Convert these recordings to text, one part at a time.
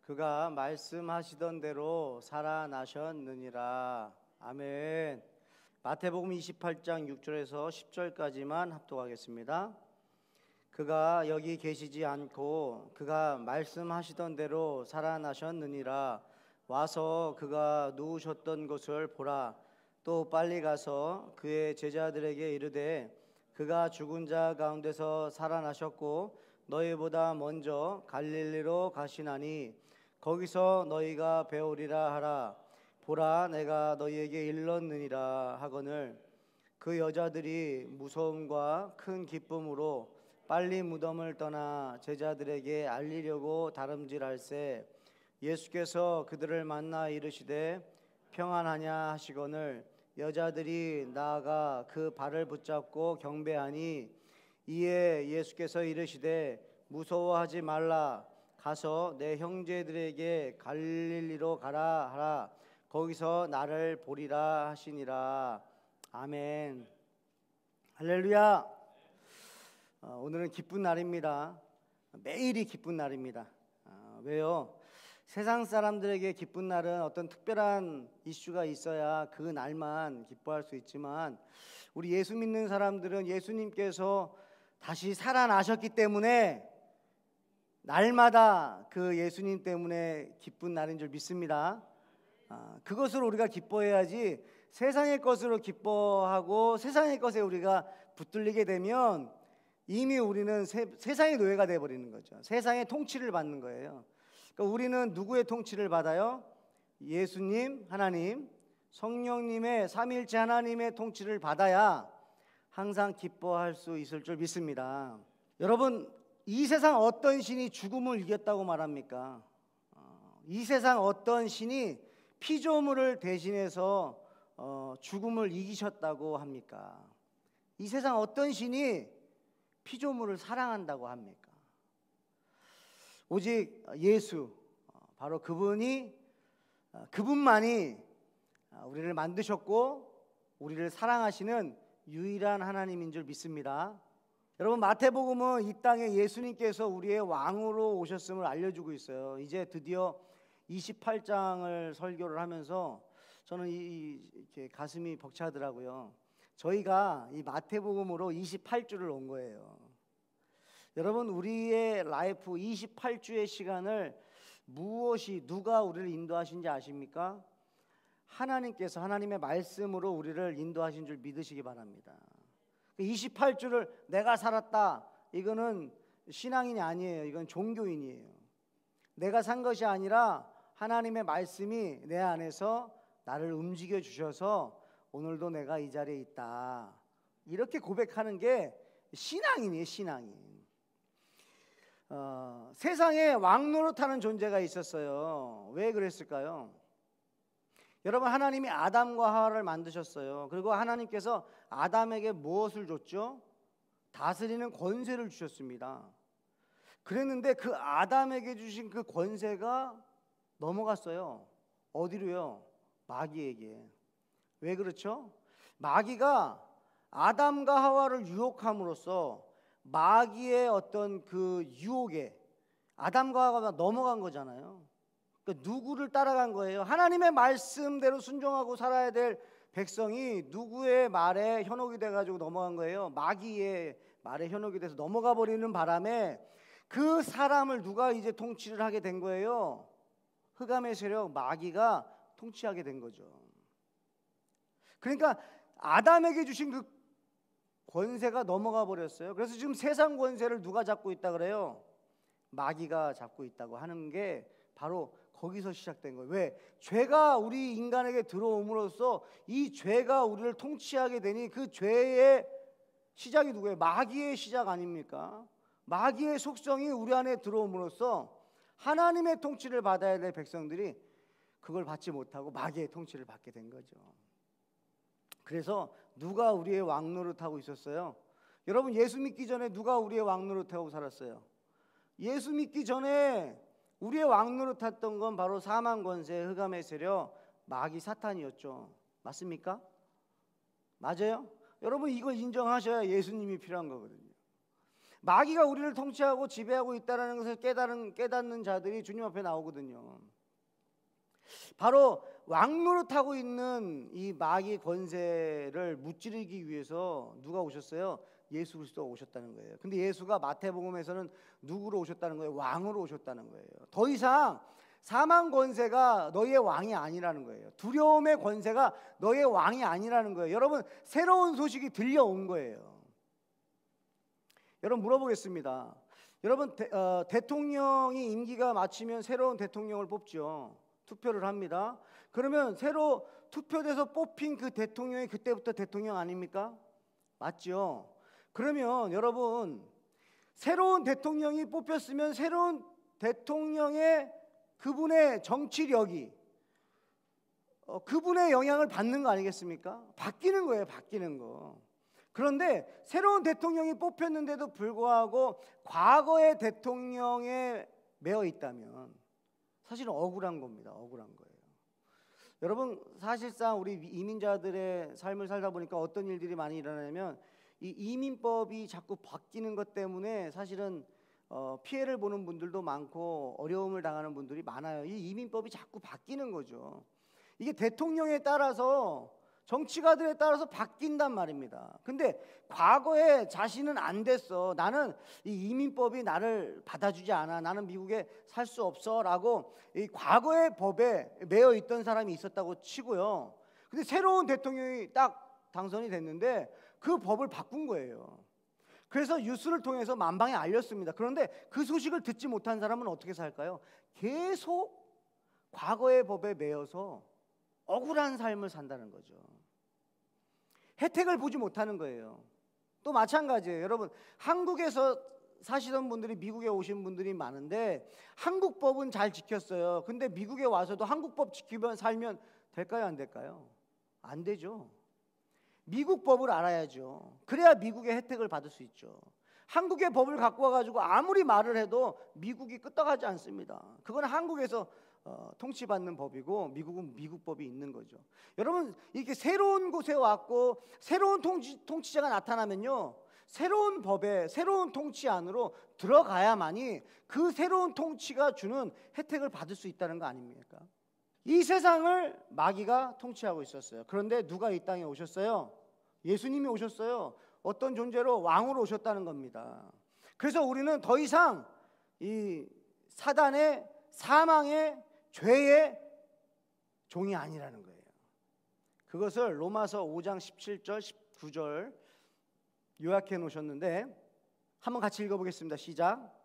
그가 말씀하시던 대로 살아나셨느니라. 아멘. 마태복음 28장 6절에서 10절까지만 합독하겠습니다. 그가 여기 계시지 않고 그가 말씀하시던 대로 살아나셨느니라. 와서 그가 누우셨던 곳을 보라. 또 빨리 가서 그의 제자들에게 이르되 그가 죽은 자 가운데서 살아나셨고 너희보다 먼저 갈릴리로 가시나니 거기서 너희가 배우리라 하라. 보라, 내가 너희에게 일렀느니라 하거늘 그 여자들이 무서움과 큰 기쁨으로 빨리 무덤을 떠나 제자들에게 알리려고 다름질할세. 예수께서 그들을 만나 이르시되 평안하냐 하시거늘 여자들이 나아가 그 발을 붙잡고 경배하니 이에 예수께서 이르시되 무서워하지 말라. 가서 내 형제들에게 갈릴리로 가라 하라. 거기서 나를 보리라 하시니라. 아멘. 할렐루야. 오늘은 기쁜 날입니다. 매일이 기쁜 날입니다. 왜요? 세상 사람들에게 기쁜 날은 어떤 특별한 이슈가 있어야 그 날만 기뻐할 수 있지만 우리 예수 믿는 사람들은 예수님께서 다시 살아나셨기 때문에 날마다 그 예수님 때문에 기쁜 날인 줄 믿습니다. 그것으로 우리가 기뻐해야지 세상의 것으로 기뻐하고 세상의 것에 우리가 붙들리게 되면 이미 우리는 세상의 노예가 되어버리는 거죠. 세상의 통치를 받는 거예요. 그러니까 우리는 누구의 통치를 받아요? 예수님, 하나님, 성령님의 삼위일체 하나님의 통치를 받아야 항상 기뻐할 수 있을 줄 믿습니다. 여러분, 이 세상 어떤 신이 죽음을 이겼다고 말합니까? 이 세상 어떤 신이 피조물을 대신해서 죽음을 이기셨다고 합니까? 이 세상 어떤 신이 피조물을 사랑한다고 합니까? 오직 예수, 바로 그분만이 우리를 만드셨고 우리를 사랑하시는 유일한 하나님인 줄 믿습니다. 여러분, 마태복음은 이 땅에 예수님께서 우리의 왕으로 오셨음을 알려주고 있어요. 이제 드디어 28장을 설교를 하면서 저는 이렇게 가슴이 벅차더라고요. 저희가 이 마태복음으로 28주를 온 거예요. 여러분, 우리의 라이프 28주의 시간을 누가 우리를 인도하신지 아십니까? 하나님께서 하나님의 말씀으로 우리를 인도하신 줄 믿으시기 바랍니다. 28주를 내가 살았다, 이거는 신앙인이 아니에요. 이건 종교인이에요. 내가 산 것이 아니라 하나님의 말씀이 내 안에서 나를 움직여 주셔서 오늘도 내가 이 자리에 있다, 이렇게 고백하는 게 신앙인이에요. 신앙인. 세상에 왕노릇하는 존재가 있었어요. 왜 그랬을까요? 여러분, 하나님이 아담과 하와를 만드셨어요. 그리고 하나님께서 아담에게 무엇을 줬죠? 다스리는 권세를 주셨습니다. 그랬는데 그 아담에게 주신 그 권세가 넘어갔어요. 어디로요? 마귀에게. 왜 그렇죠? 마귀가 아담과 하와를 유혹함으로써 마귀의 어떤 그 유혹에 아담과 하와가 넘어간 거잖아요. 그러니까 누구를 따라간 거예요? 하나님의 말씀대로 순종하고 살아야 될 백성이 누구의 말에 현혹이 돼가지고 넘어간 거예요? 마귀의 말에 현혹이 돼서 넘어가 버리는 바람에 그 사람을 누가 이제 통치를 하게 된 거예요? 흑암의 세력 마귀가 통치하게 된 거죠. 그러니까 아담에게 주신 그 권세가 넘어가 버렸어요. 그래서 지금 세상 권세를 누가 잡고 있다 그래요? 마귀가 잡고 있다고 하는 게 바로 거기서 시작된 거예요. 왜? 죄가 우리 인간에게 들어옴으로써 이 죄가 우리를 통치하게 되니 그 죄의 시작이 누구예요? 마귀의 시작 아닙니까? 마귀의 속성이 우리 안에 들어옴으로써 하나님의 통치를 받아야 될 백성들이 그걸 받지 못하고 마귀의 통치를 받게 된 거죠. 그래서 누가 우리의 왕노릇하고 있었어요? 여러분, 예수 믿기 전에 누가 우리의 왕노릇하고 살았어요? 예수 믿기 전에 우리의 왕노릇했던 건 바로 사망 권세, 흑암의 세력, 마귀 사탄이었죠. 맞습니까? 맞아요? 여러분, 이걸 인정하셔야 예수님이 필요한 거거든요. 마귀가 우리를 통치하고 지배하고 있다는 것을 깨닫는 자들이 주님 앞에 나오거든요. 바로 왕노릇하고 있는 이 마귀 권세를 무찌르기 위해서 누가 오셨어요? 예수 그리스도가 오셨다는 거예요. 근데 예수가 마태복음에서는 누구로 오셨다는 거예요? 왕으로 오셨다는 거예요. 더 이상 사망 권세가 너희의 왕이 아니라는 거예요. 두려움의 권세가 너희의 왕이 아니라는 거예요. 여러분, 새로운 소식이 들려온 거예요. 여러분, 물어보겠습니다. 여러분, 대통령이 임기가 마치면 새로운 대통령을 뽑죠. 투표를 합니다. 그러면 새로 투표돼서 뽑힌 그 대통령이 그때부터 대통령 아닙니까? 맞죠? 그러면 여러분, 새로운 대통령이 뽑혔으면 새로운 대통령의 그분의 정치력이 그분의 영향을 받는 거 아니겠습니까? 바뀌는 거예요, 바뀌는 거. 그런데 새로운 대통령이 뽑혔는데도 불구하고 과거의 대통령에 매여 있다면 사실은 억울한 겁니다. 억울한 거예요. 여러분, 사실상 우리 이민자들의 삶을 살다 보니까 어떤 일들이 많이 일어나냐면 이 이민법이 자꾸 바뀌는 것 때문에 사실은 피해를 보는 분들도 많고 어려움을 당하는 분들이 많아요. 이 이민법이 자꾸 바뀌는 거죠. 이게 대통령에 따라서, 정치가들에 따라서 바뀐단 말입니다. 근데 과거에 자신은 안 됐어, 나는 이 이민법이 나를 받아주지 않아, 나는 미국에 살 수 없어 라고 이 과거의 법에 매여 있던 사람이 있었다고 치고요. 근데 새로운 대통령이 딱 당선이 됐는데 그 법을 바꾼 거예요. 그래서 뉴스를 통해서 만방에 알렸습니다. 그런데 그 소식을 듣지 못한 사람은 어떻게 살까요? 계속 과거의 법에 매여서 억울한 삶을 산다는 거죠. 혜택을 보지 못하는 거예요. 또 마찬가지예요. 여러분, 한국에서 사시던 분들이 미국에 오신 분들이 많은데 한국 법은 잘 지켰어요. 근데 미국에 와서도 한국 법 지키면 살면 될까요, 안 될까요? 안 되죠. 미국 법을 알아야죠. 그래야 미국의 혜택을 받을 수 있죠. 한국의 법을 갖고 와가지고 아무리 말을 해도 미국이 끄떡하지 않습니다. 그건 한국에서 통치받는 법이고 미국은 미국 법이 있는 거죠. 여러분, 이렇게 새로운 곳에 왔고 새로운 통치자가 나타나면요, 새로운 법에, 새로운 통치 안으로 들어가야만이 그 새로운 통치가 주는 혜택을 받을 수 있다는 거 아닙니까? 이 세상을 마귀가 통치하고 있었어요. 그런데 누가 이 땅에 오셨어요? 예수님이 오셨어요. 어떤 존재로? 왕으로 오셨다는 겁니다. 그래서 우리는 더 이상 이 사단의, 사망의, 죄의 종이 아니라는 거예요. 그것을 로마서 5장 17절 19절 요약해 놓으셨는데 한번 같이 읽어보겠습니다. 시작.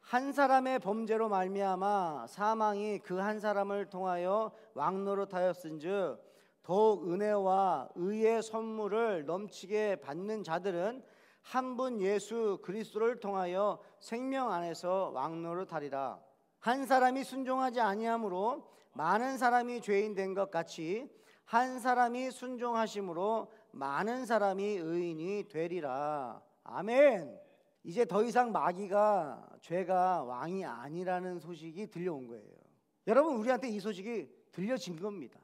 한 사람의 범죄로 말미암아 사망이 그 한 사람을 통하여 왕노릇하였은즉 더욱 은혜와 의의 선물을 넘치게 받는 자들은 한 분 예수 그리스도를 통하여 생명 안에서 왕노릇하리라. 한 사람이 순종하지 아니함으로 많은 사람이 죄인 된 것 같이 한 사람이 순종하심으로 많은 사람이 의인이 되리라. 아멘. 이제 더 이상 마귀가, 죄가 왕이 아니라는 소식이 들려온 거예요. 여러분, 우리한테 이 소식이 들려진 겁니다.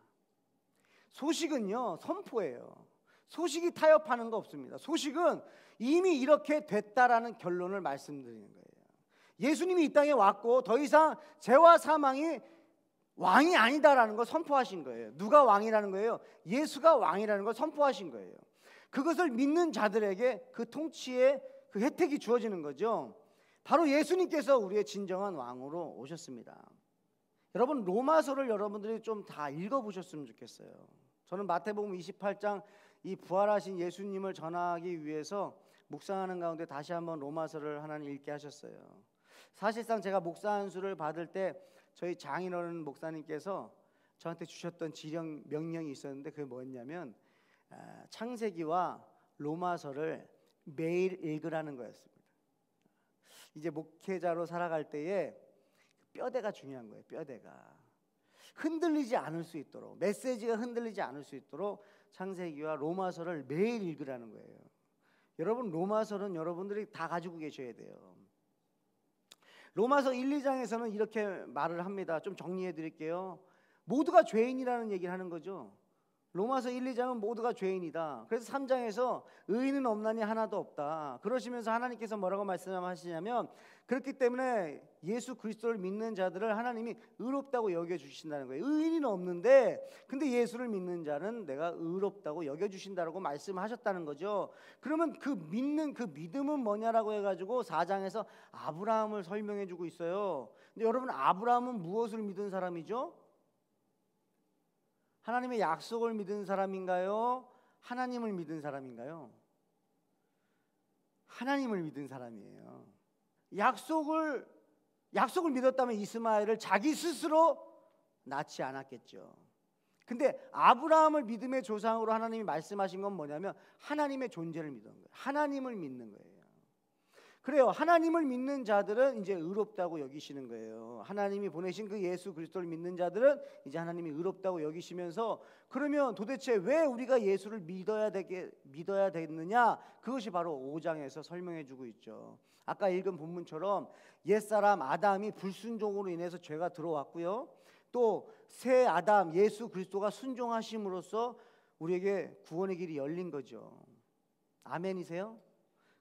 소식은요, 선포예요. 소식이 타협하는 거 없습니다. 소식은 이미 이렇게 됐다라는 결론을 말씀드리는 거예요. 예수님이 이 땅에 왔고 더 이상 죄와 사망이 왕이 아니다라는 걸 선포하신 거예요. 누가 왕이라는 거예요? 예수가 왕이라는 걸 선포하신 거예요. 그것을 믿는 자들에게 그 통치의 그 혜택이 주어지는 거죠. 바로 예수님께서 우리의 진정한 왕으로 오셨습니다. 여러분, 로마서를 여러분들이 좀 다 읽어보셨으면 좋겠어요. 저는 마태복음 28장 이 부활하신 예수님을 전하기 위해서 묵상하는 가운데 다시 한번 로마서를 하나님 읽게 하셨어요. 사실상 제가 목사 안수를 받을 때 저희 장인어른 목사님께서 저한테 주셨던 지령 명령이 있었는데 그게 뭐였냐면 창세기와 로마서를 매일 읽으라는 거였습니다. 이제 목회자로 살아갈 때에 뼈대가 중요한 거예요. 뼈대가 흔들리지 않을 수 있도록, 메시지가 흔들리지 않을 수 있도록 창세기와 로마서를 매일 읽으라는 거예요. 여러분, 로마서는 여러분들이 다 가지고 계셔야 돼요. 로마서 1, 2장에서는 이렇게 말을 합니다. 좀 정리해 드릴게요. 모두가 죄인이라는 얘기를 하는 거죠. 로마서 1, 2장은 모두가 죄인이다. 그래서 3장에서 의인은 없나니 하나도 없다. 그러시면서 하나님께서 뭐라고 말씀하시냐면 그렇기 때문에 예수 그리스도를 믿는 자들을 하나님이 의롭다고 여겨주신다는 거예요. 의인은 없는데 근데 예수를 믿는 자는 내가 의롭다고 여겨주신다라고 말씀하셨다는 거죠. 그러면 그 믿는 그 믿음은 뭐냐라고 해가지고 4장에서 아브라함을 설명해 주고 있어요. 근데 여러분, 아브라함은 무엇을 믿은 사람이죠? 하나님의 약속을 믿은 사람인가요? 하나님을 믿은 사람인가요? 하나님을 믿은 사람이에요. 약속을 믿었다면 이스마엘을 자기 스스로 낳지 않았겠죠. 근데 아브라함을 믿음의 조상으로 하나님이 말씀하신 건 뭐냐면 하나님의 존재를 믿는 거예요. 하나님을 믿는 거예요. 그래요. 하나님을 믿는 자들은 이제 의롭다고 여기시는 거예요. 하나님이 보내신 그 예수 그리스도를 믿는 자들은 이제 하나님이 의롭다고 여기시면서, 그러면 도대체 왜 우리가 예수를 믿어야 되느냐? 그것이 바로 5장에서 설명해 주고 있죠. 아까 읽은 본문처럼 옛사람 아담이 불순종으로 인해서 죄가 들어왔고요. 또 새 아담 예수 그리스도가 순종하심으로써 우리에게 구원의 길이 열린 거죠. 아멘이세요?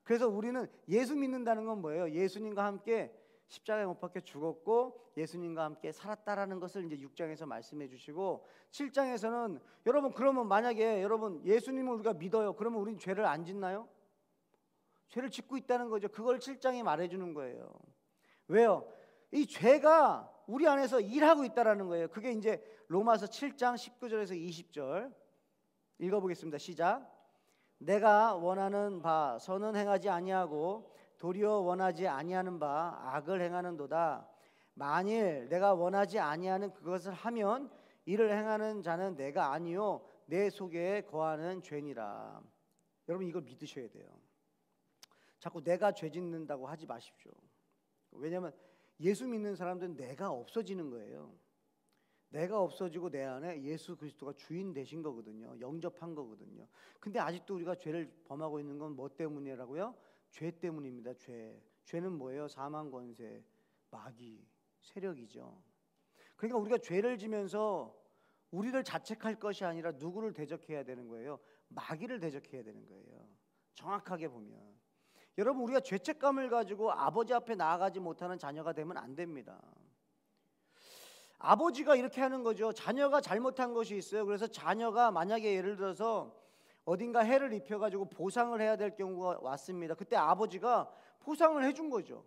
그래서 우리는 예수 믿는다는 건 뭐예요? 예수님과 함께 십자가에 못 박혀 죽었고 예수님과 함께 살았다라는 것을 이제 6장에서 말씀해 주시고, 7장에서는 여러분, 그러면 만약에 여러분 예수님을 우리가 믿어요. 그러면 우리는 죄를 안 짓나요? 죄를 짓고 있다는 거죠. 그걸 7장이 말해 주는 거예요. 왜요? 이 죄가 우리 안에서 일하고 있다라는 거예요. 그게 이제 로마서 7장 19절에서 20절 읽어보겠습니다. 시작. 내가 원하는 바 선은 행하지 아니하고 도리어 원하지 아니하는 바 악을 행하는도다. 만일 내가 원하지 아니하는 그것을 하면 이를 행하는 자는 내가 아니요 내 속에 거하는 죄니라. 여러분, 이걸 믿으셔야 돼요. 자꾸 내가 죄 짓는다고 하지 마십시오. 왜냐하면 예수 믿는 사람들은 내가 없어지는 거예요. 내가 없어지고 내 안에 예수 그리스도가 주인 되신 거거든요. 영접한 거거든요. 근데 아직도 우리가 죄를 범하고 있는 건 뭐 때문이라고요? 죄 때문입니다. 죄는 뭐예요? 사망 권세, 마귀, 세력이죠. 그러니까 우리가 죄를 지면서 우리를 자책할 것이 아니라 누구를 대적해야 되는 거예요? 마귀를 대적해야 되는 거예요. 정확하게 보면 여러분, 우리가 죄책감을 가지고 아버지 앞에 나아가지 못하는 자녀가 되면 안 됩니다. 아버지가 이렇게 하는 거죠. 자녀가 잘못한 것이 있어요. 그래서 자녀가 만약에 예를 들어서 어딘가 해를 입혀가지고 보상을 해야 될 경우가 왔습니다. 그때 아버지가 보상을 해준 거죠.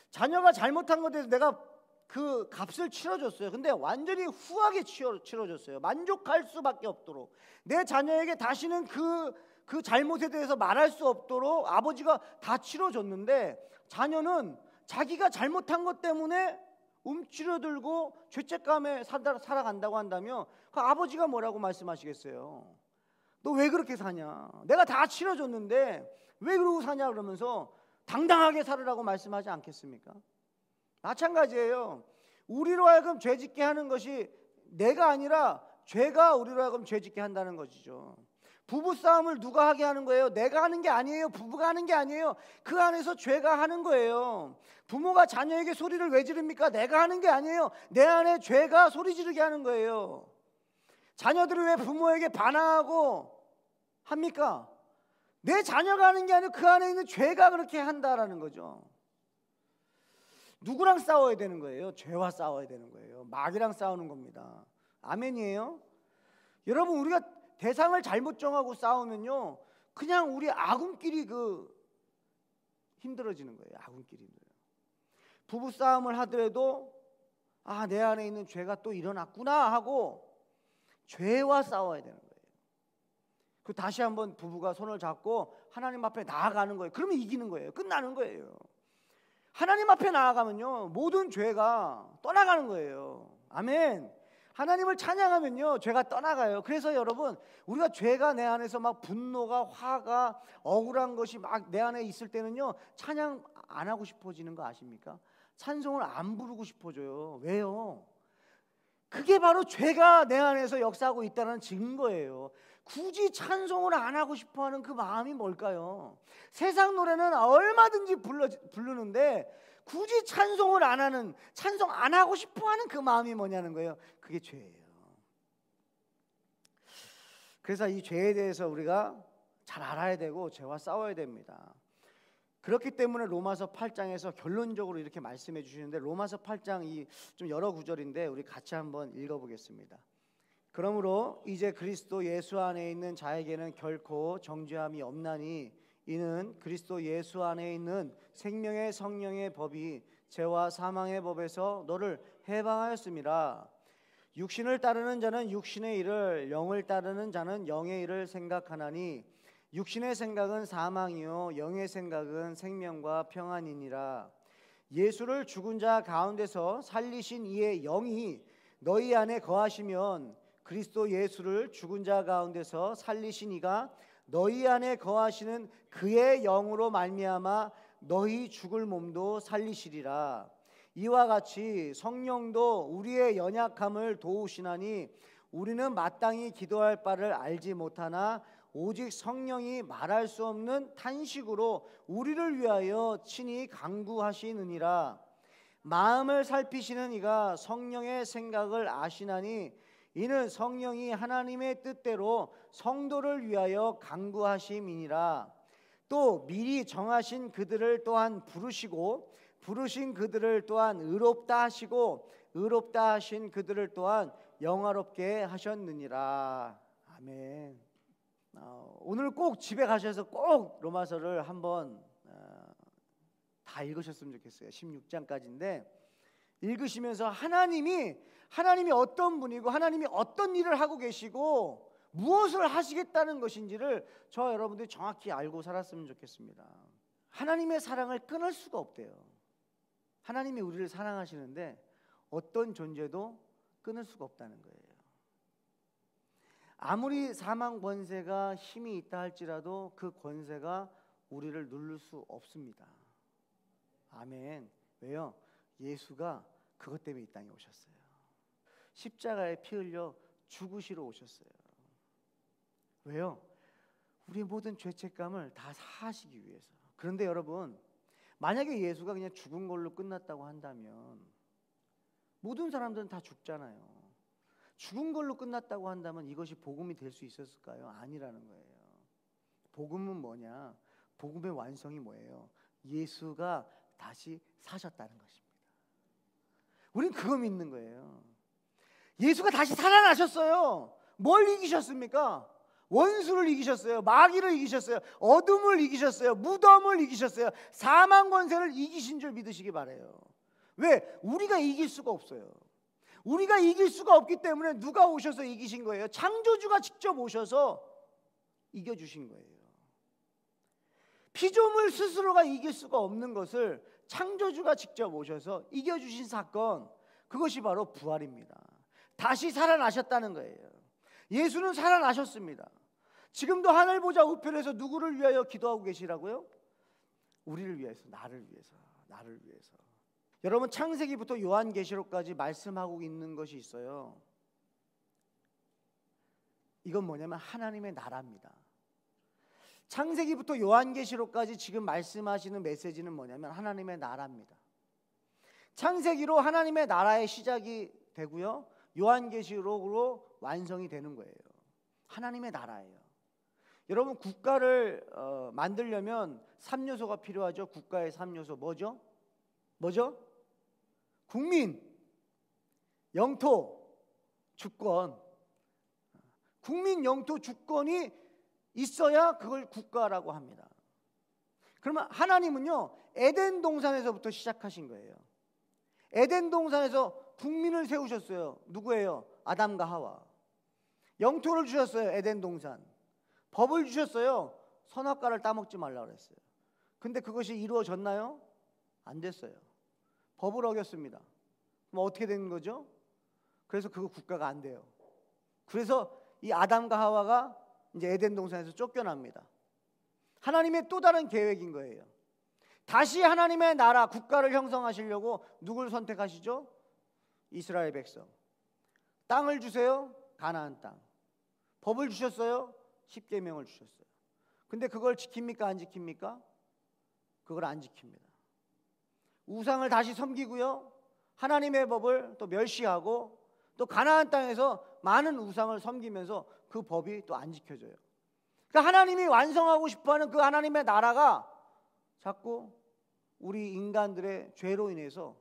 자녀가 잘못한 것에 대해서 내가 그 값을 치러줬어요. 근데 완전히 후하게 치러줬어요. 만족할 수밖에 없도록. 내 자녀에게 다시는 그 잘못에 대해서 말할 수 없도록 아버지가 다 치러줬는데, 자녀는 자기가 잘못한 것 때문에 움츠러들고 죄책감에 살아간다고 한다면 그 아버지가 뭐라고 말씀하시겠어요? 너 왜 그렇게 사냐? 내가 다 치러줬는데 왜 그러고 사냐? 그러면서 당당하게 살으라고 말씀하지 않겠습니까? 마찬가지예요. 우리로 하여금 죄짓게 하는 것이 내가 아니라 죄가 우리로 하여금 죄짓게 한다는 것이죠. 부부싸움을 누가 하게 하는 거예요? 내가 하는 게 아니에요. 부부가 하는 게 아니에요. 그 안에서 죄가 하는 거예요. 부모가 자녀에게 소리를 왜 지릅니까? 내가 하는 게 아니에요. 내 안에 죄가 소리 지르게 하는 거예요. 자녀들이 왜 부모에게 반항하고 합니까? 내 자녀가 하는 게 아니고 그 안에 있는 죄가 그렇게 한다라는 거죠. 누구랑 싸워야 되는 거예요? 죄와 싸워야 되는 거예요. 마귀랑 싸우는 겁니다. 아멘이에요? 여러분, 우리가 대상을 잘못 정하고 싸우면요, 그냥 우리 아군끼리 힘들어지는 거예요. 아군끼리 힘들어요. 부부 싸움을 하더라도 내 안에 있는 죄가 또 일어났구나 하고 죄와 싸워야 되는 거예요. 그 다시 한번 부부가 손을 잡고 하나님 앞에 나아가는 거예요. 그러면 이기는 거예요. 끝나는 거예요. 하나님 앞에 나아가면요, 모든 죄가 떠나가는 거예요. 아멘. 하나님을 찬양하면요, 죄가 떠나가요. 그래서 여러분, 우리가 죄가 내 안에서 막 분노가, 화가, 억울한 것이 막 내 안에 있을 때는요, 찬양 안 하고 싶어지는 거 아십니까? 찬송을 안 부르고 싶어져요. 왜요? 그게 바로 죄가 내 안에서 역사하고 있다는 증거예요. 굳이 찬송을 안 하고 싶어하는 그 마음이 뭘까요? 세상 노래는 얼마든지 부르는데 굳이 찬송을 안 하는, 찬송 안 하고 싶어하는 그 마음이 뭐냐는 거예요. 그게 죄예요. 그래서 이 죄에 대해서 우리가 잘 알아야 되고 죄와 싸워야 됩니다. 그렇기 때문에 로마서 8장에서 결론적으로 이렇게 말씀해 주시는데, 로마서 8장 좀 여러 구절인데 우리 같이 한번 읽어보겠습니다. 그러므로 이제 그리스도 예수 안에 있는 자에게는 결코 정죄함이 없나니, 이는 그리스도 예수 안에 있는 생명의 성령의 법이 죄와 사망의 법에서 너를 해방하였음이라. 육신을 따르는 자는 육신의 일을, 영을 따르는 자는 영의 일을 생각하나니 육신의 생각은 사망이요 영의 생각은 생명과 평안이니라. 예수를 죽은 자 가운데서 살리신 이의 영이 너희 안에 거하시면 그리스도 예수를 죽은 자 가운데서 살리신 이가 너희 안에 거하시는 그의 영으로 말미암아 너희 죽을 몸도 살리시리라. 이와 같이 성령도 우리의 연약함을 도우시나니 우리는 마땅히 기도할 바를 알지 못하나 오직 성령이 말할 수 없는 탄식으로 우리를 위하여 친히 간구하시느니라. 마음을 살피시는 이가 성령의 생각을 아시나니 이는 성령이 하나님의 뜻대로 성도를 위하여 간구하심이니라. 또 미리 정하신 그들을 또한 부르시고 부르신 그들을 또한 의롭다 하시고 의롭다 하신 그들을 또한 영화롭게 하셨느니라. 아멘. 오늘 꼭 집에 가셔서 꼭 로마서를 한번 다 읽으셨으면 좋겠어요. 16장까지인데 읽으시면서 하나님이 어떤 분이고 하나님이 어떤 일을 하고 계시고 무엇을 하시겠다는 것인지를 저와 여러분들이 정확히 알고 살았으면 좋겠습니다. 하나님의 사랑을 끊을 수가 없대요. 하나님이 우리를 사랑하시는데 어떤 존재도 끊을 수가 없다는 거예요. 아무리 사망 권세가 힘이 있다 할지라도 그 권세가 우리를 누를 수 없습니다. 아멘. 왜요? 예수가 그것 때문에 이 땅에 오셨어요. 십자가에 피 흘려 죽으시러 오셨어요. 왜요? 우리의 모든 죄책감을 다 사하시기 위해서. 그런데 여러분, 만약에 예수가 그냥 죽은 걸로 끝났다고 한다면 모든 사람들은 다 죽잖아요. 죽은 걸로 끝났다고 한다면 이것이 복음이 될 수 있었을까요? 아니라는 거예요. 복음은 뭐냐? 복음의 완성이 뭐예요? 예수가 다시 사셨다는 것입니다. 우린 그거 믿는 거예요. 예수가 다시 살아나셨어요. 뭘 이기셨습니까? 원수를 이기셨어요. 마귀를 이기셨어요. 어둠을 이기셨어요. 무덤을 이기셨어요. 사망 권세를 이기신 줄 믿으시기 바라요. 왜? 우리가 이길 수가 없어요. 우리가 이길 수가 없기 때문에 누가 오셔서 이기신 거예요? 창조주가 직접 오셔서 이겨주신 거예요. 피조물 스스로가 이길 수가 없는 것을 창조주가 직접 오셔서 이겨주신 사건, 그것이 바로 부활입니다. 다시 살아나셨다는 거예요. 예수는 살아나셨습니다. 지금도 하늘 보좌 우편에서 누구를 위하여 기도하고 계시라고요? 우리를 위해서, 나를 위해서. 여러분, 창세기부터 요한계시록까지 말씀하고 있는 것이 있어요. 이건 뭐냐면 하나님의 나라입니다. 창세기부터 요한계시록까지 지금 말씀하시는 메시지는 뭐냐면 하나님의 나라입니다. 창세기로 하나님의 나라의 시작이 되고요, 요한계시록으로 완성이 되는 거예요. 하나님의 나라예요. 여러분, 국가를 만들려면 3요소가 필요하죠. 국가의 3요소 뭐죠? 국민, 영토, 주권. 국민, 영토, 주권이 있어야 그걸 국가라고 합니다. 그러면 하나님은요, 에덴 동산에서부터 시작하신 거예요. 에덴 동산에서 국민을 세우셨어요. 누구예요? 아담과 하와. 영토를 주셨어요. 에덴 동산. 법을 주셨어요. 선악과를 따먹지 말라고 그랬어요. 근데 그것이 이루어졌나요? 안 됐어요. 법을 어겼습니다. 그럼 어떻게 된 거죠? 그래서 그거 국가가 안 돼요. 그래서 이 아담과 하와가 이제 에덴 동산에서 쫓겨납니다. 하나님의 또 다른 계획인 거예요. 다시 하나님의 나라, 국가를 형성하시려고 누굴 선택하시죠? 이스라엘 백성. 땅을 주세요. 가나안 땅. 법을 주셨어요. 십계명을 주셨어요. 근데 그걸 지킵니까? 안 지킵니까? 그걸 안 지킵니다. 우상을 다시 섬기고요, 하나님의 법을 또 멸시하고 또 가나안 땅에서 많은 우상을 섬기면서 그 법이 또 안 지켜져요. 그러니까 하나님이 완성하고 싶어하는 그 하나님의 나라가 자꾸 우리 인간들의 죄로 인해서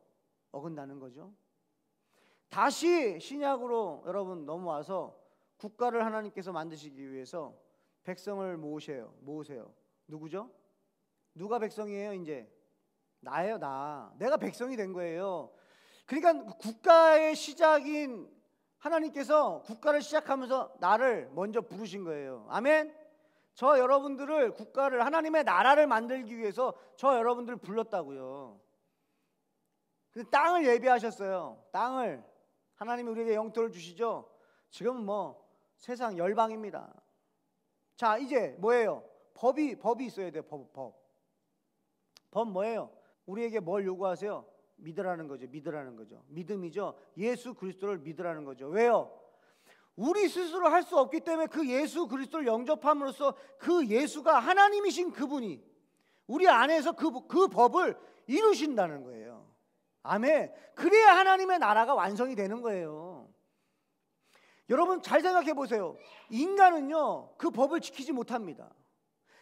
어긋나는 거죠. 다시 신약으로 여러분 넘어와서 국가를 하나님께서 만드시기 위해서 백성을 모으세요. 누구죠? 누가 백성이에요? 이제 나예요. 내가 백성이 된 거예요. 그러니까 국가의 시작인 하나님께서 국가를 시작하면서 나를 먼저 부르신 거예요. 아멘. 저 여러분들을 국가를 하나님의 나라를 만들기 위해서 저 여러분들을 불렀다고요. 근데 땅을 예비하셨어요. 땅을 하나님이 우리에게 영토를 주시죠. 지금 뭐 세상 열방입니다. 자, 이제 뭐예요? 법이 있어야 돼요. 법 뭐예요? 우리에게 뭘 요구하세요? 믿으라는 거죠. 믿음이죠. 예수 그리스도를 믿으라는 거죠. 왜요? 우리 스스로 할 수 없기 때문에 그 예수 그리스도를 영접함으로써 그 예수가 하나님이신 그분이 우리 안에서 그 법을 이루신다는 거예요. 아멘. 그래야 하나님의 나라가 완성이 되는 거예요. 여러분 잘 생각해 보세요. 인간은요 그 법을 지키지 못합니다.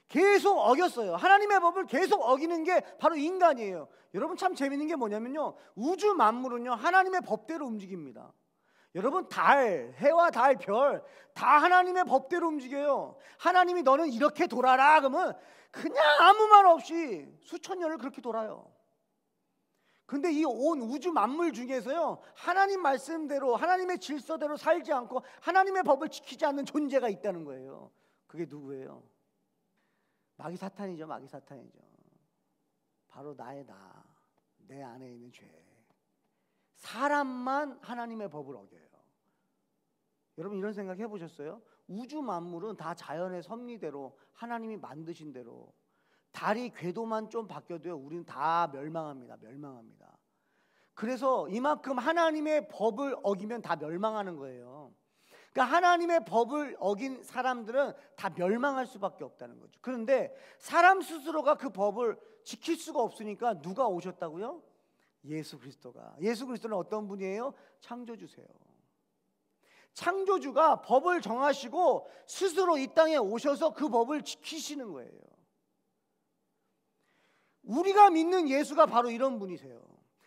계속 어겼어요. 하나님의 법을 계속 어기는 게 바로 인간이에요. 여러분 참 재밌는 게 뭐냐면요, 우주 만물은요 하나님의 법대로 움직입니다. 여러분 해와 달, 별 다 하나님의 법대로 움직여요. 하나님이 너는 이렇게 돌아라 그러면 그냥 아무 말 없이 수천 년을 그렇게 돌아요. 근데 이 온 우주 만물 중에서요 하나님 말씀대로 하나님의 질서대로 살지 않고 하나님의 법을 지키지 않는 존재가 있다는 거예요. 그게 누구예요? 마귀 사탄이죠. 바로 내 안에 있는 죄. 사람만 하나님의 법을 어겨요. 여러분 이런 생각 해보셨어요? 우주 만물은 다 자연의 섭리대로 하나님이 만드신 대로, 달이 궤도만 좀 바뀌어도요 우리는 다 멸망합니다. 그래서 이만큼 하나님의 법을 어기면 다 멸망하는 거예요. 그러니까 하나님의 법을 어긴 사람들은 다 멸망할 수밖에 없다는 거죠. 그런데 사람 스스로가 그 법을 지킬 수가 없으니까 누가 오셨다고요? 예수 그리스도가. 예수 그리스도는 어떤 분이에요? 창조주세요. 창조주가 법을 정하시고 스스로 이 땅에 오셔서 그 법을 지키시는 거예요. 우리가 믿는 예수가 바로 이런 분이세요.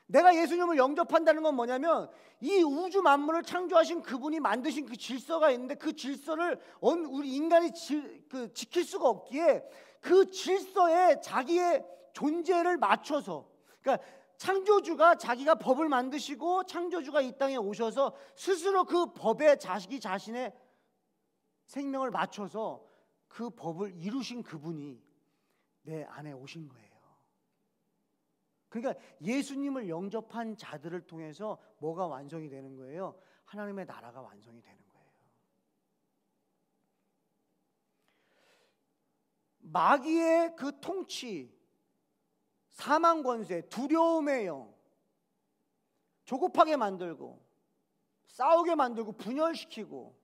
내가 예수님을 영접한다는 건 뭐냐면 이 우주 만물을 창조하신 그분이 만드신 그 질서가 있는데 그 질서를 우리 인간이 지킬 수가 없기에 그 질서에 자기의 존재를 맞춰서, 그러니까 창조주가 자기가 법을 만드시고 창조주가 이 땅에 오셔서 스스로 그 법에 자신의 생명을 맞춰서 그 법을 이루신 그분이 내 안에 오신 거예요. 그러니까 예수님을 영접한 자들을 통해서 뭐가 완성이 되는 거예요? 하나님의 나라가 완성이 되는 거예요. 마귀의 그 통치, 사망 권세, 두려움의 영, 조급하게 만들고 싸우게 만들고 분열시키고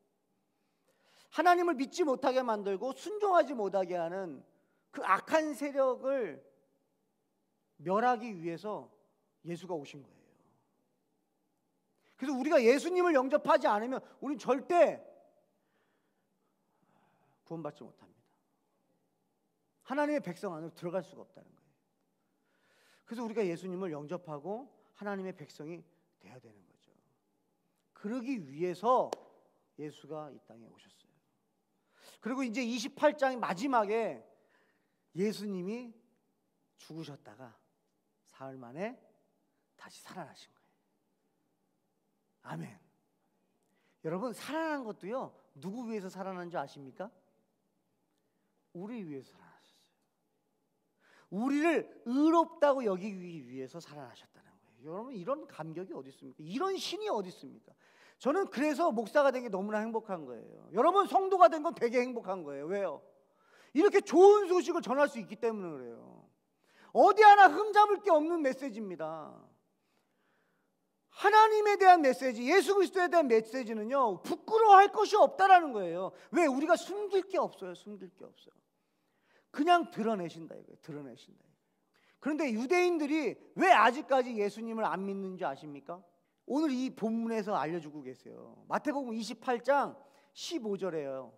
하나님을 믿지 못하게 만들고 순종하지 못하게 하는 그 악한 세력을 멸하기 위해서 예수가 오신 거예요. 그래서 우리가 예수님을 영접하지 않으면 우리는 절대 구원받지 못합니다. 하나님의 백성 안으로 들어갈 수가 없다는 거예요. 그래서 우리가 예수님을 영접하고 하나님의 백성이 되어야 되는 거죠. 그러기 위해서 예수가 이 땅에 오셨어요. 그리고 이제 28장 마지막에 예수님이 죽으셨다가 사흘 만에 다시 살아나신 거예요. 아멘. 여러분 살아난 것도요 누구 위해서 살아난 줄 아십니까? 우리 위해서 살아나셨어요. 우리를 의롭다고 여기기 위해서 살아나셨다는 거예요. 여러분 이런 감격이 어디 있습니까? 이런 신이 어디 있습니까? 저는 그래서 목사가 된 게 너무나 행복한 거예요. 여러분 성도가 된 건 되게 행복한 거예요. 왜요? 이렇게 좋은 소식을 전할 수 있기 때문에 그래요. 어디 하나 흠잡을 게 없는 메시지입니다. 하나님에 대한 메시지, 예수 그리스도에 대한 메시지는요 부끄러워할 것이 없다라는 거예요. 왜? 우리가 숨길 게 없어요. 그냥 드러내신다 이거예요. 그런데 유대인들이 왜 아직까지 예수님을 안 믿는지 아십니까? 오늘 이 본문에서 알려주고 계세요. 마태복음 28장 15절에요.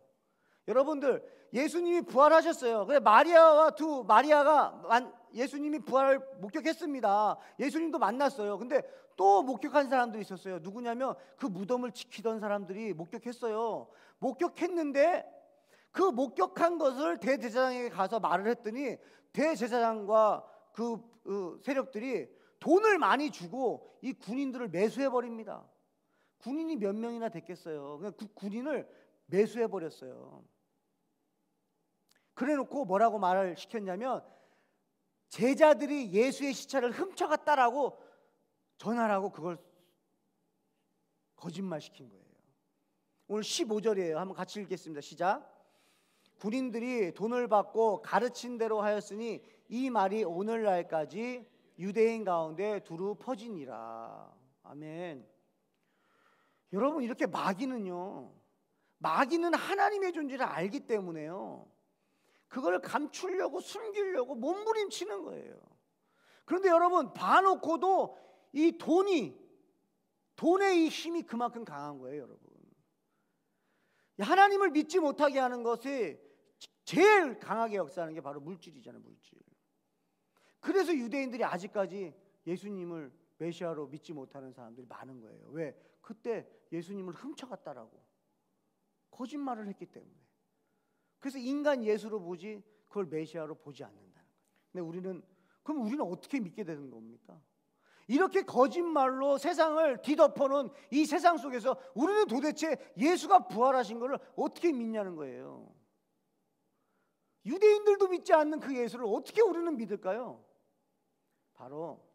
여러분들, 예수님이 부활하셨어요. 그래, 마리아가 예수님이 부활을 목격했습니다. 예수님도 만났어요. 근데 또 목격한 사람들이 있었어요. 누구냐면 그 무덤을 지키던 사람들이 목격했어요. 목격했는데 그 목격한 것을 대제사장에게 가서 말을 했더니 대제사장과 그 세력들이 돈을 많이 주고 이 군인들을 매수해 버립니다. 군인이 몇 명이나 됐겠어요. 그냥 그 군인을 매수해 버렸어요. 그래놓고 뭐라고 말을 시켰냐면 제자들이 예수의 시체를 훔쳐갔다라고 전하라고 그걸 거짓말 시킨 거예요. 오늘 15절이에요. 한번 같이 읽겠습니다. 시작. 군인들이 돈을 받고 가르친 대로 하였으니 이 말이 오늘날까지 유대인 가운데 두루 퍼지니라. 아멘. 여러분, 이렇게 마귀는 하나님의 존재를 알기 때문에요, 그걸 감추려고 숨기려고 몸부림치는 거예요. 그런데 여러분, 봐놓고도 이 돈의 이 힘이 그만큼 강한 거예요. 여러분, 하나님을 믿지 못하게 하는 것이 제일 강하게 역사하는 게 바로 물질이잖아요. 물질. 그래서 유대인들이 아직까지 예수님을 메시아로 믿지 못하는 사람들이 많은 거예요. 왜? 그때 예수님을 훔쳐갔다라고 거짓말을 했기 때문에. 그래서 인간 예수로 보지 그걸 메시아로 보지 않는다는 거예요. 근데 우리는 어떻게 믿게 되는 겁니까? 이렇게 거짓말로 세상을 뒤덮어놓은 이 세상 속에서 우리는 도대체 예수가 부활하신 것을 어떻게 믿냐는 거예요. 유대인들도 믿지 않는 그 예수를 어떻게 우리는 믿을까요? 바로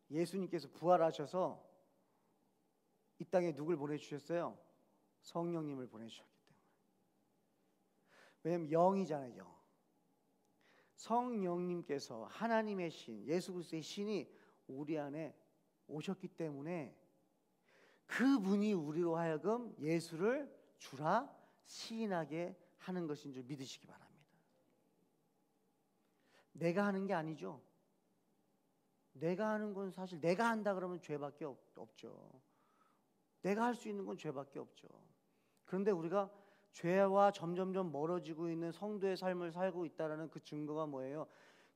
예수님께서 부활하셔서 이 땅에 누굴 보내주셨어요? 성령님을 보내주셨기 때문에. 왜냐하면 영이잖아요. 영. 성령님께서 하나님의 신, 예수 그리스도의 신이 우리 안에 오셨기 때문에 그분이 우리로 하여금 예수를 주라 시인하게 하는 것인 줄 믿으시기 바랍니다. 내가 하는 게 아니죠. 내가 하는 건 사실 내가 한다 그러면 죄밖에 없죠. 내가 할 수 있는 건 죄밖에 없죠. 그런데 우리가 죄와 점점점 멀어지고 있는 성도의 삶을 살고 있다는 그 증거가 뭐예요?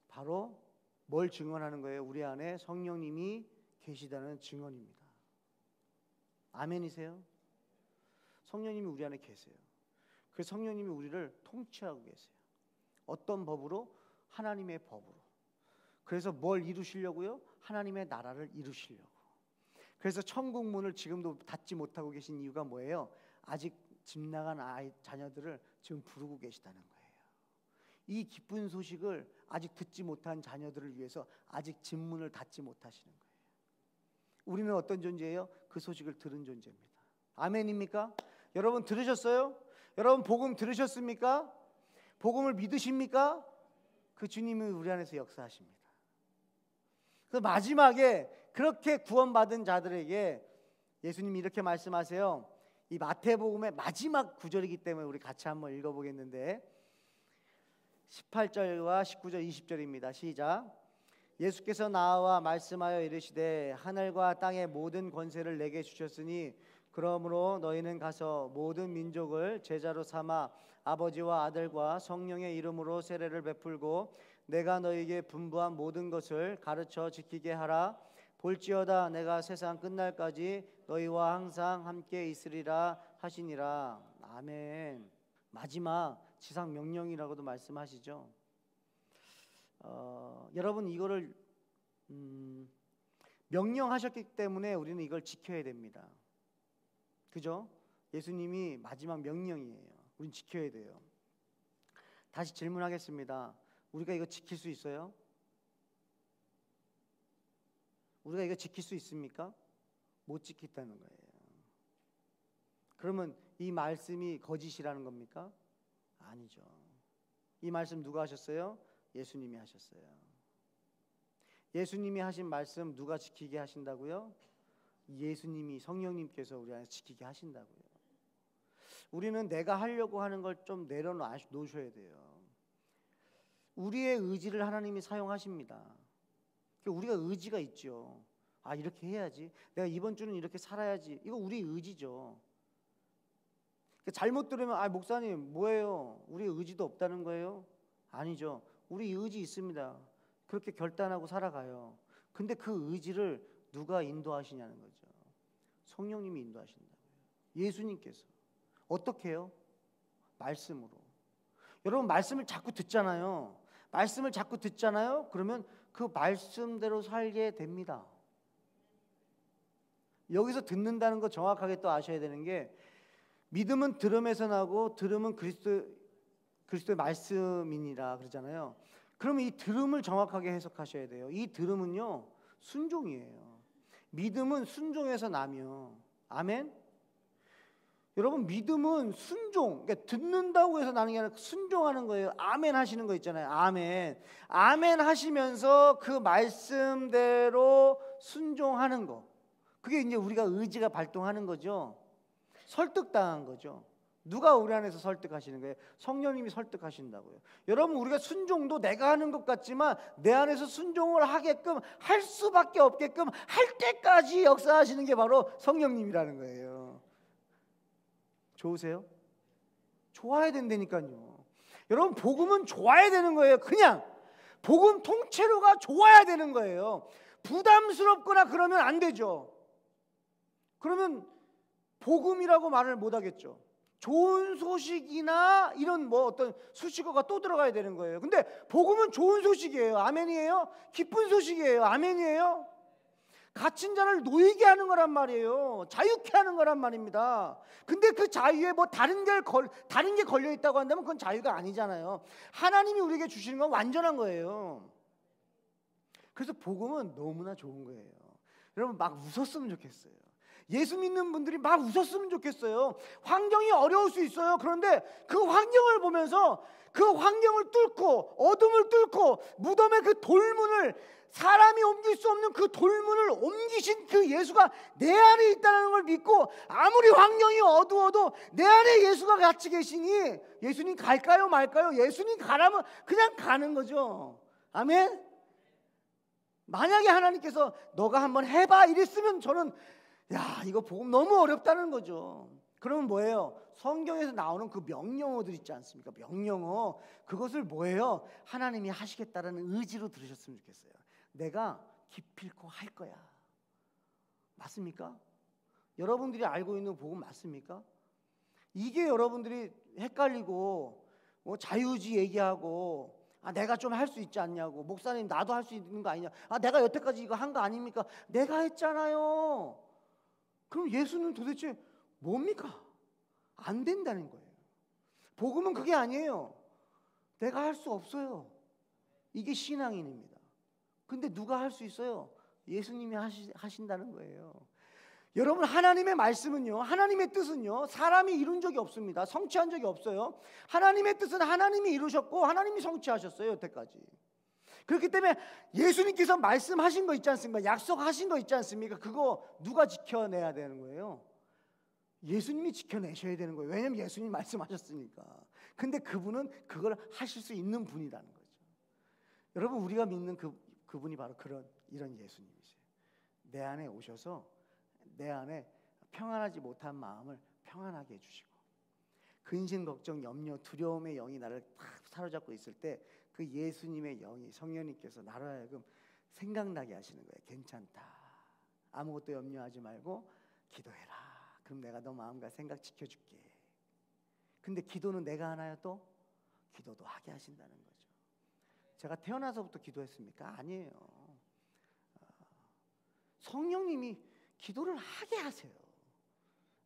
바로 뭘 증언하는 거예요? 우리 안에 성령님이 계시다는 증언입니다. 아멘이세요? 성령님이 우리 안에 계세요. 그 성령님이 우리를 통치하고 계세요. 어떤 법으로? 하나님의 법으로. 그래서 뭘 이루시려고요? 하나님의 나라를 이루시려고. 그래서 천국 문을 지금도 닫지 못하고 계신 이유가 뭐예요? 아직 집 나간 자녀들을 지금 부르고 계시다는 거예요. 이 기쁜 소식을 아직 듣지 못한 자녀들을 위해서 아직 집 문을 닫지 못하시는 거예요. 우리는 어떤 존재예요? 그 소식을 들은 존재입니다. 아멘입니까? 여러분 들으셨어요? 여러분 복음 들으셨습니까? 복음을 믿으십니까? 그 주님이 우리 안에서 역사하십니다. 그 마지막에 그렇게 구원받은 자들에게 예수님이 이렇게 말씀하세요. 이 마태복음의 마지막 구절이기 때문에 우리 같이 한번 읽어보겠는데 18절과 19절 20절입니다. 시작. 예수께서 나와 말씀하여 이르시되 하늘과 땅의 모든 권세를 내게 주셨으니 그러므로 너희는 가서 모든 민족을 제자로 삼아 아버지와 아들과 성령의 이름으로 세례를 베풀고 내가 너희에게 분부한 모든 것을 가르쳐 지키게 하라. 볼지어다 내가 세상 끝날까지 너희와 항상 함께 있으리라 하시니라. 아멘. 마지막 지상 명령이라고도 말씀하시죠. 여러분 이거를 명령하셨기 때문에 우리는 이걸 지켜야 됩니다. 그죠? 예수님이 마지막 명령이에요. 우린 지켜야 돼요. 다시 질문하겠습니다. 우리가 이거 지킬 수 있어요? 우리가 이거 지킬 수 있습니까? 못 지킨다는 거예요. 그러면 이 말씀이 거짓이라는 겁니까? 아니죠. 이 말씀 누가 하셨어요? 예수님이 하셨어요. 예수님이 하신 말씀 누가 지키게 하신다고요? 예수님이 성령님께서 우리 안에 지키게 하신다고요. 우리는 내가 하려고 하는 걸 좀 내려놓으셔야 돼요. 우리의 의지를 하나님이 사용하십니다. 우리가 의지가 있죠. 아, 이렇게 해야지. 내가 이번 주는 이렇게 살아야지. 이거 우리 의지죠. 잘못 들으면 아, 목사님 뭐예요? 우리 의지도 없다는 거예요? 아니죠. 우리 의지 있습니다. 그렇게 결단하고 살아가요. 근데 그 의지를 누가 인도하시냐는 거죠. 성령님이 인도하신다고요. 예수님께서. 어떻게 해요? 말씀으로. 여러분, 말씀을 자꾸 듣잖아요. 말씀을 자꾸 듣잖아요. 그러면 그 말씀대로 살게 됩니다. 여기서 듣는다는 거 정확하게 또 아셔야 되는 게, 믿음은 들음에서 나고 들음은 그리스도의 말씀이니라 그러잖아요. 그러면 이 들음을 정확하게 해석하셔야 돼요. 이 들음은요, 순종이에요. 믿음은 순종에서 나며, 아멘. 여러분, 믿음은 순종, 그러니까 듣는다고 해서 나는 게 아니라 순종하는 거예요. 아멘 하시는 거 있잖아요. 아멘. 아멘 하시면서 그 말씀대로 순종하는 거. 그게 이제 우리가 의지가 발동하는 거죠. 설득당한 거죠. 누가 우리 안에서 설득하시는 거예요? 성령님이 설득하신다고요. 여러분, 우리가 순종도 내가 하는 것 같지만 내 안에서 순종을 하게끔, 할 수밖에 없게끔 할 때까지 역사하시는 게 바로 성령님이라는 거예요. 좋으세요? 좋아야 된다니까요. 여러분, 복음은 좋아야 되는 거예요. 그냥 복음 통째로가 좋아야 되는 거예요. 부담스럽거나 그러면 안 되죠. 그러면 복음이라고 말을 못 하겠죠. 좋은 소식이나 이런 뭐 어떤 수식어가 또 들어가야 되는 거예요. 근데 복음은 좋은 소식이에요. 아멘이에요. 기쁜 소식이에요. 아멘이에요. 갇힌 자를 놓이게 하는 거란 말이에요. 자유케 하는 거란 말입니다. 근데 그 자유에 뭐 다른 게 걸려 있다고 한다면 그건 자유가 아니잖아요. 하나님이 우리에게 주시는 건 완전한 거예요. 그래서 복음은 너무나 좋은 거예요. 여러분, 막 웃었으면 좋겠어요. 예수 믿는 분들이 막 웃었으면 좋겠어요. 환경이 어려울 수 있어요. 그런데 그 환경을 보면서 그 환경을 뚫고, 어둠을 뚫고 무덤의 그 돌문을, 사람이 옮길 수 없는 그 돌문을 옮기신 그 예수가 내 안에 있다는 걸 믿고, 아무리 환경이 어두워도 내 안에 예수가 같이 계시니, 예수님 갈까요 말까요? 예수님 가라면 그냥 가는 거죠. 아멘. 만약에 하나님께서 너가 한번 해봐 이랬으면 저는, 야, 이거 복음 너무 어렵다는 거죠. 그러면 뭐예요? 성경에서 나오는 그 명령어들 있지 않습니까? 명령어, 그것을 뭐예요? 하나님이 하시겠다라는 의지로 들으셨으면 좋겠어요. 내가 기필코 할 거야. 맞습니까? 여러분들이 알고 있는 복음 맞습니까? 이게 여러분들이 헷갈리고 뭐 자유주의 얘기하고, 아, 내가 좀 할 수 있지 않냐고, 목사님 나도 할 수 있는 거 아니냐, 아, 내가 여태까지 이거 한 거 아닙니까? 내가 했잖아요. 그럼 예수는 도대체 뭡니까? 안 된다는 거예요. 복음은 그게 아니에요. 내가 할 수 없어요. 이게 신앙인입니다. 근데 누가 할 수 있어요? 예수님이 하신다는 거예요. 여러분, 하나님의 말씀은요, 하나님의 뜻은요, 사람이 이룬 적이 없습니다. 성취한 적이 없어요. 하나님의 뜻은 하나님이 이루셨고 하나님이 성취하셨어요, 여태까지. 그렇기 때문에 예수님께서 말씀하신 거 있지 않습니까? 약속하신 거 있지 않습니까? 그거 누가 지켜내야 되는 거예요? 예수님이 지켜내셔야 되는 거예요. 왜냐하면 예수님이 말씀하셨으니까. 근데 그분은 그걸 하실 수 있는 분이라는 거죠. 여러분, 우리가 믿는 그분이 바로 이런 예수님이세요. 내 안에 오셔서 내 안에 평안하지 못한 마음을 평안하게 해주시고, 근심, 걱정, 염려, 두려움의 영이 나를 탁 사로잡고 있을 때 그 예수님의 영이, 성령님께서 나로 하여금 생각나게 하시는 거예요. 괜찮다. 아무것도 염려하지 말고 기도해라. 그럼 내가 너 마음과 생각 지켜줄게. 근데 기도는 내가 하나요? 또 기도도 하게 하신다는 거죠. 제가 태어나서부터 기도했습니까? 아니에요. 성령님이 기도를 하게 하세요.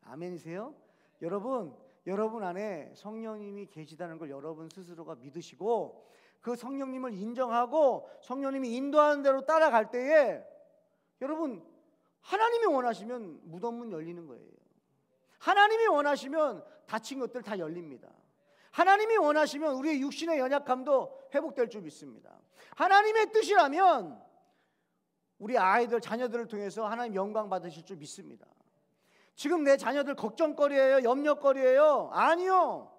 아멘이세요? 여러분 안에 성령님이 계시다는 걸 여러분 스스로가 믿으시고, 그 성령님을 인정하고 성령님이 인도하는 대로 따라갈 때에, 여러분, 하나님이 원하시면 무덤문 열리는 거예요. 하나님이 원하시면 닫힌 것들 다 열립니다. 하나님이 원하시면 우리의 육신의 연약함도 회복될 줄 믿습니다. 하나님의 뜻이라면 우리 아이들, 자녀들을 통해서 하나님 영광 받으실 줄 믿습니다. 지금 내 자녀들 걱정거리예요? 염려거리예요? 아니요.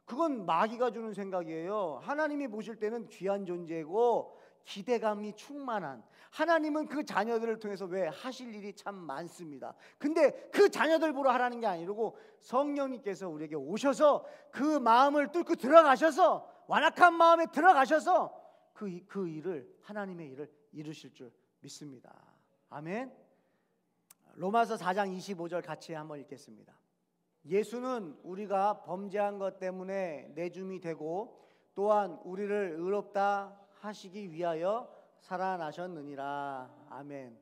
그건 마귀가 주는 생각이에요. 하나님이 보실 때는 귀한 존재고 기대감이 충만한, 하나님은 그 자녀들을 통해서 왜 하실 일이 참 많습니다. 근데 그 자녀들 보러 하라는 게 아니고 성령님께서 우리에게 오셔서 그 마음을 뚫고 들어가셔서, 완악한 마음에 들어가셔서 그 일을, 하나님의 일을 이루실 줄 믿습니다. 아멘. 로마서 4장 25절 같이 한번 읽겠습니다. 예수는 우리가 범죄한 것 때문에 내줌이 되고 또한 우리를 의롭다 하시기 위하여 살아나셨느니라. 아멘.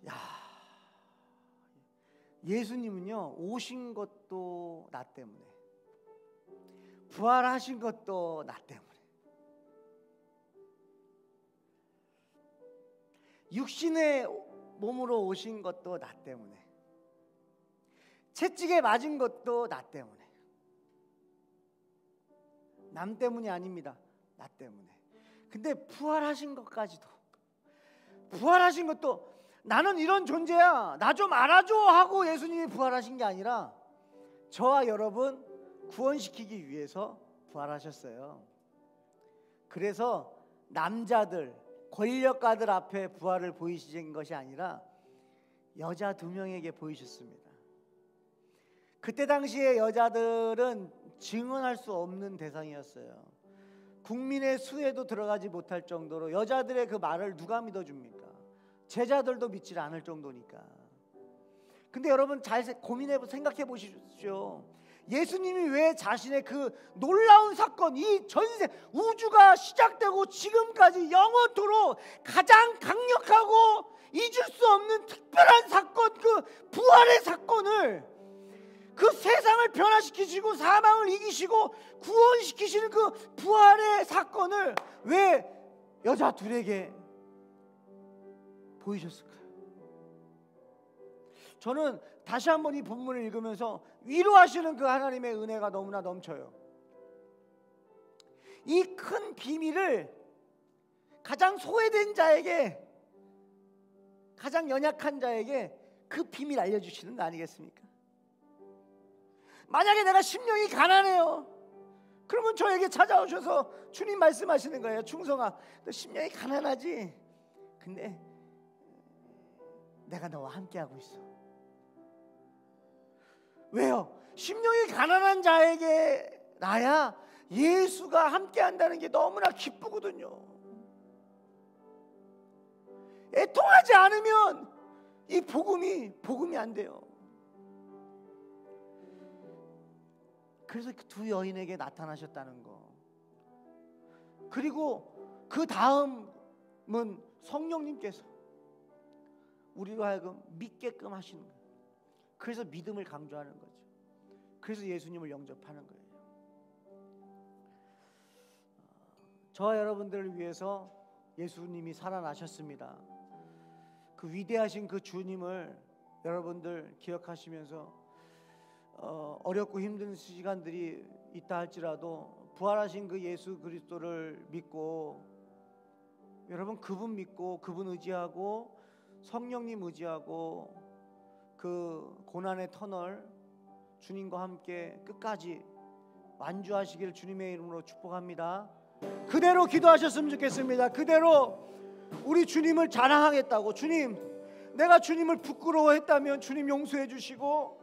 야, 예수님은요, 오신 것도 나 때문에, 부활하신 것도 나 때문에, 육신의 몸으로 오신 것도 나 때문에, 채찍에 맞은 것도 나 때문에. 남 때문이 아닙니다. 나 때문에. 근데 부활하신 것까지도, 부활하신 것도 나는 이런 존재야, 나 좀 알아줘 하고 예수님이 부활하신 게 아니라 저와 여러분 구원시키기 위해서 부활하셨어요. 그래서 남자들, 권력가들 앞에 부활을 보이신 것이 아니라 여자 2명에게 보이셨습니다. 그때 당시에 여자들은 증언할 수 없는 대상이었어요. 국민의 수에도 들어가지 못할 정도로 여자들의 그 말을 누가 믿어줍니까? 제자들도 믿지 않을 정도니까. 근데 여러분 잘 생각해 보십시오. 예수님이 왜 자신의 그 놀라운 사건, 이 전세 우주가 시작되고 지금까지 영원토록 가장 강력하고 잊을 수 없는 특별한 사건, 그 부활의 사건을, 그 세상을 변화시키시고 사망을 이기시고 구원시키시는 그 부활의 사건을 왜 여자 2에게 보이셨을까요? 저는 다시 한번 이 본문을 읽으면서 위로하시는 그 하나님의 은혜가 너무나 넘쳐요. 이 큰 비밀을 가장 소외된 자에게, 가장 연약한 자에게 그 비밀 알려주시는 거 아니겠습니까? 만약에 내가 심령이 가난해요, 그러면 저에게 찾아오셔서 주님 말씀하시는 거예요. 충성아, 너 심령이 가난하지? 근데 내가 너와 함께하고 있어. 왜요? 심령이 가난한 자에게 나야 예수가 함께한다는 게 너무나 기쁘거든요. 애통하지 않으면 이 복음이 안 돼요. 그래서 그 2 여인에게 나타나셨다는 거. 그리고 그 다음은 성령님께서 우리로 하여금 믿게끔 하시는 거예요. 그래서 믿음을 강조하는 거죠. 그래서 예수님을 영접하는 거예요. 저와 여러분들을 위해서 예수님이 살아나셨습니다. 그 위대하신 그 주님을 여러분들 기억하시면서 어렵고 힘든 시간들이 있다 할지라도 부활하신 그 예수 그리스도를 믿고, 여러분 그분 믿고 그분 의지하고 성령님 의지하고 그 고난의 터널 주님과 함께 끝까지 완주하시기를 주님의 이름으로 축복합니다. 그대로 기도하셨으면 좋겠습니다. 그대로 우리 주님을 자랑하겠다고, 주님, 내가 주님을 부끄러워했다면 주님 용서해 주시고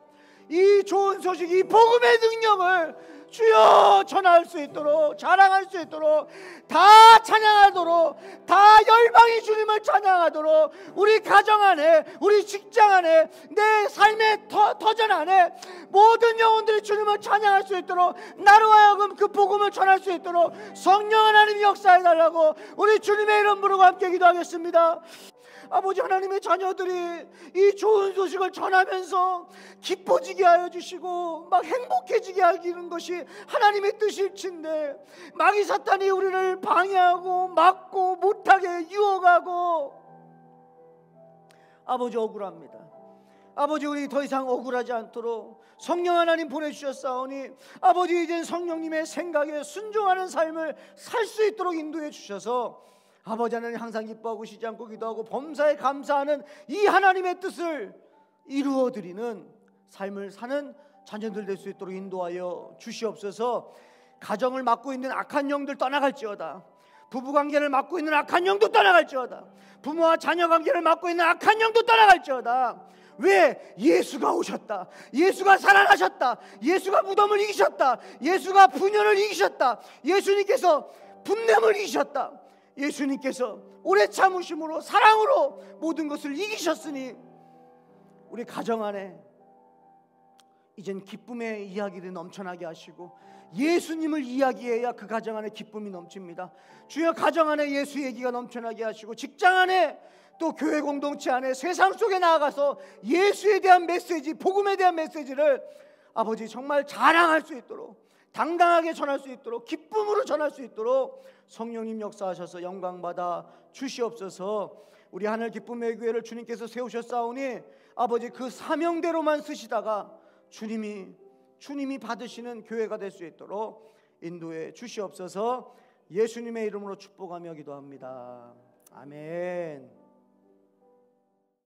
이 좋은 소식, 이 복음의 능력을 주여 전할 수 있도록, 자랑할 수 있도록, 다 찬양하도록, 다 열방이 주님을 찬양하도록, 우리 가정 안에, 우리 직장 안에, 내 삶의 터전 안에 모든 영혼들이 주님을 찬양할 수 있도록, 나로 하여금 그 복음을 전할 수 있도록 성령 하나님이 역사해 달라고 우리 주님의 이름 부르고 함께 기도하겠습니다. 아버지, 하나님의 자녀들이 이 좋은 소식을 전하면서 기뻐지게 하여 주시고 막 행복해지게 하기는 것이 하나님의 뜻일진데, 마귀 사탄이 우리를 방해하고 막고 못하게 유혹하고, 아버지 억울합니다. 아버지, 우리 더 이상 억울하지 않도록 성령 하나님 보내주셨사오니 아버지, 이젠 성령님의 생각에 순종하는 삶을 살 수 있도록 인도해 주셔서 아버지 하나님 항상 기뻐하고 쉬지 않고 기도하고 범사에 감사하는 이 하나님의 뜻을 이루어드리는 삶을 사는 자녀들 될 수 있도록 인도하여 주시옵소서. 가정을 맡고 있는 악한 영들 떠나갈지어다. 부부관계를 맡고 있는 악한 영도 떠나갈지어다. 부모와 자녀 관계를 맡고 있는 악한 영도 떠나갈지어다. 왜? 예수가 오셨다. 예수가 살아나셨다. 예수가 무덤을 이기셨다. 예수가 분열을 이기셨다. 예수님께서 분냄을 이기셨다. 예수님께서 오래 참으심으로 사랑으로 모든 것을 이기셨으니 우리 가정 안에 이젠 기쁨의 이야기를 넘쳐나게 하시고 예수님을 이야기해야 그 가정 안에 기쁨이 넘칩니다. 주여, 가정 안에 예수 얘기가 넘쳐나게 하시고 직장 안에 또 교회 공동체 안에 세상 속에 나아가서 예수에 대한 메시지, 복음에 대한 메시지를 아버지 정말 자랑할 수 있도록, 당당하게 전할 수 있도록, 기쁨으로 전할 수 있도록 성령님 역사하셔서 영광받아 주시옵소서. 우리 하늘 기쁨의 교회를 주님께서 세우셨사오니 아버지 그 사명대로만 쓰시다가 주님이 받으시는 교회가 될 수 있도록 인도해 주시옵소서. 예수님의 이름으로 축복하며 기도합니다. 아멘.